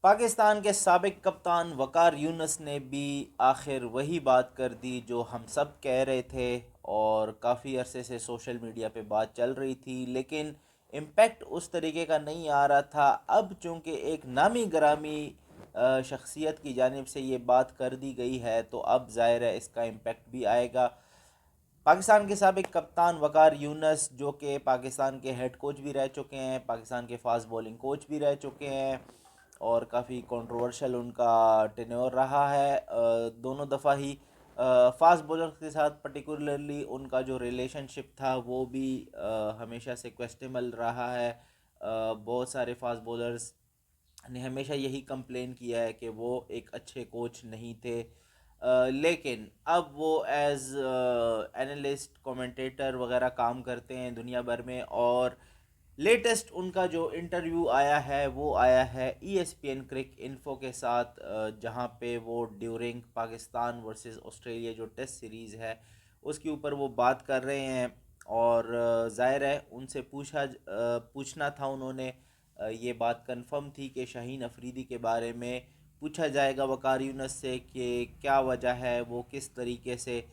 पाकिस्तान के साबिक कप्तान वकार यूनुस ने भी आखिर वही बात कर दी जो हम सब कह रहे थे और काफ़ी अरसे से सोशल मीडिया पे बात चल रही थी, लेकिन इम्पेक्ट उस तरीके का नहीं आ रहा था। अब चूँकि एक नामी गिरामी शख्सियत की जानिब से ये बात कर दी गई है तो अब ज़ाहिर है इसका इम्पेक्ट भी आएगा। पाकिस्तान के साबिक कप्तान वकार यूनुस, जो कि पाकिस्तान के हेड कोच भी रह चुके हैं, पाकिस्तान के फास्ट बॉलिंग कोच भी रह चुके हैं और काफ़ी कंट्रोवर्शियल उनका टेन्योर रहा है। दोनों दफ़ा ही फास्ट बॉलर्स के साथ पर्टिकुलरली उनका जो रिलेशनशिप था वो भी हमेशा से क्वेश्चनेबल रहा है। बहुत सारे फास्ट बॉलर्स ने हमेशा यही कंप्लेन किया है कि वो एक अच्छे कोच नहीं थे। लेकिन अब वो एज एनालिस्ट कमेंटेटर वगैरह काम करते हैं दुनिया भर में, और लेटेस्ट उनका जो इंटरव्यू आया है वो आया है ESPN क्रिक इन्फो के साथ, जहाँ पे वो ड्यूरिंग पाकिस्तान वर्सेस ऑस्ट्रेलिया जो टेस्ट सीरीज़ है उसके ऊपर वो बात कर रहे हैं। और ज़ाहिर है उनसे पूछना था उन्होंने, ये बात कंफर्म थी कि शाहीन अफरीदी के बारे में पूछा जाएगा वकार यूनुस से कि क्या वजह है, वो किस तरीके से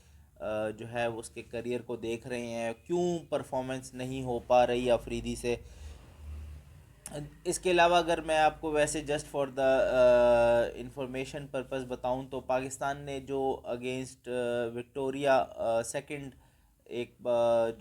जो है वो उसके करियर को देख रहे हैं, क्यों परफॉर्मेंस नहीं हो पा रही अफरीदी से। इसके अलावा अगर मैं आपको वैसे just for the information purpose बताऊं तो पाकिस्तान ने जो अगेंस्ट विक्टोरिया सेकंड एक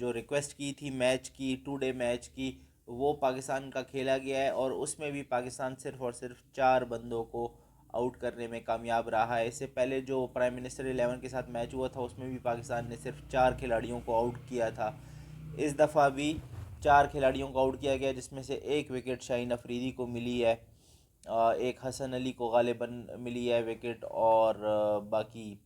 जो रिक्वेस्ट की थी मैच की, 2 डे मैच की, वो पाकिस्तान का खेला गया है और उसमें भी पाकिस्तान सिर्फ और सिर्फ 4 बंदों को आउट करने में कामयाब रहा है। इससे पहले जो प्राइम मिनिस्टर 11 के साथ मैच हुआ था उसमें भी पाकिस्तान ने सिर्फ 4 खिलाड़ियों को आउट किया था। इस दफ़ा भी 4 खिलाड़ियों को आउट किया गया, जिसमें से एक विकेट शाहीन अफरीदी को मिली है, एक हसन अली को गालिबन मिली है विकेट, और बाकी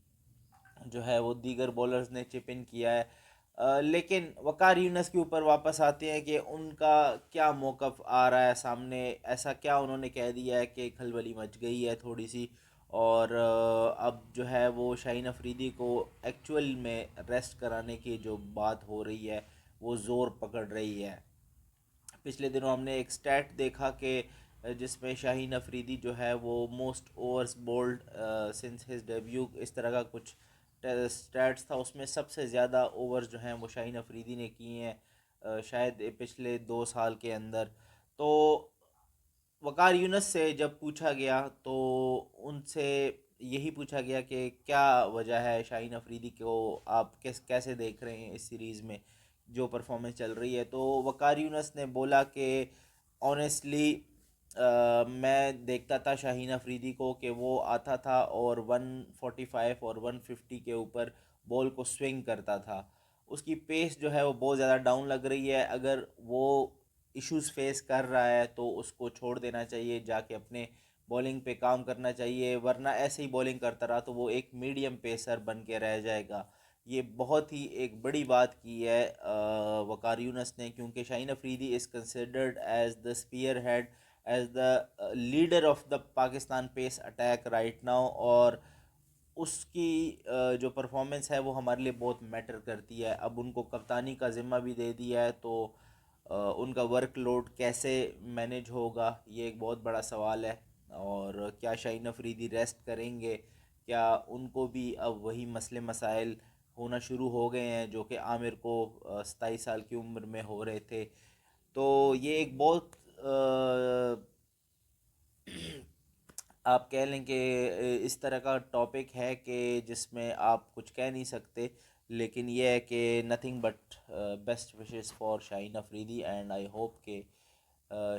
जो है वो दीगर बॉलर्स ने चिप इन किया है। लेकिन वकार यूनुस के ऊपर वापस आते हैं कि उनका क्या मौक़िफ़ आ रहा है सामने, ऐसा क्या उन्होंने कह दिया है कि खलबली मच गई है थोड़ी सी, और अब जो है वो शाहीन अफरीदी को एक्चुअल में रेस्ट कराने की जो बात हो रही है वो ज़ोर पकड़ रही है। पिछले दिनों हमने एक स्टैट देखा कि जिसमें शाहीन अफरीदी जो है वो most overs bowled since his debut, इस तरह का कुछ स्टैट्स था, उसमें सबसे ज़्यादा ओवर्स जो हैं वो शाहीन अफरीदी ने किए हैं, शायद पिछले 2 साल के अंदर। तो वकार यूनुस से जब पूछा गया तो उनसे यही पूछा गया कि क्या वजह है शाहीन अफरीदी को आप कैसे देख रहे हैं इस सीरीज़ में जो परफॉर्मेंस चल रही है। तो वकार यूनुस ने बोला कि ऑनेस्टली मैं देखता था शाहीन अफरीदी को कि वो आता था और 145 और 150 के ऊपर बॉल को स्विंग करता था। उसकी पेस जो है वो बहुत ज़्यादा डाउन लग रही है, अगर वो इश्यूज फेस कर रहा है तो उसको छोड़ देना चाहिए, जाके अपने बॉलिंग पे काम करना चाहिए, वरना ऐसे ही बॉलिंग करता रहा तो वो एक मीडियम पेसर बन के रह जाएगा। ये बहुत ही एक बड़ी बात की है वकार यूनुस ने, क्योंकि Shaheen Afridi is considered as the spearhead, as the leader of the Pakistan pace attack right now, और उसकी जो परफॉर्मेंस है वो हमारे लिए बहुत मैटर करती है। अब उनको कप्तानी का ज़िम्मा भी दे दिया है तो उनका वर्कलोड कैसे मैनेज होगा ये एक बहुत बड़ा सवाल है। और क्या शाहीन अफरीदी रेस्ट करेंगे, क्या उनको भी अब वही मसले मसाइल होना शुरू हो गए हैं जो कि आमिर को 27 साल की उम्र में हो रहे थे। तो ये एक बहुत आप कह लें कि इस तरह का टॉपिक है कि जिसमें आप कुछ कह नहीं सकते, लेकिन ये है कि nothing but best wishes for Shaheen Afridi, and I hope के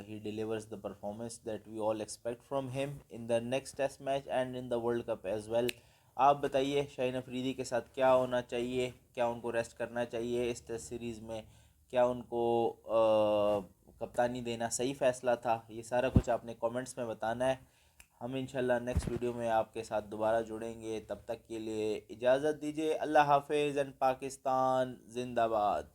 he delivers the performance that we all expect from him in the next test match and in the world cup as well। आप बताइए शाहीन अफरीदी के साथ क्या होना चाहिए, क्या उनको रेस्ट करना चाहिए इस टेस्ट सीरीज़ में, क्या उनको कप्तानी देना सही फ़ैसला था, ये सारा कुछ आपने कमेंट्स में बताना है। हम इंशाल्लाह नेक्स्ट वीडियो में आपके साथ दोबारा जुड़ेंगे, तब तक के लिए इजाज़त दीजिए। अल्लाह हाफिज़ एंड पाकिस्तान जिंदाबाद।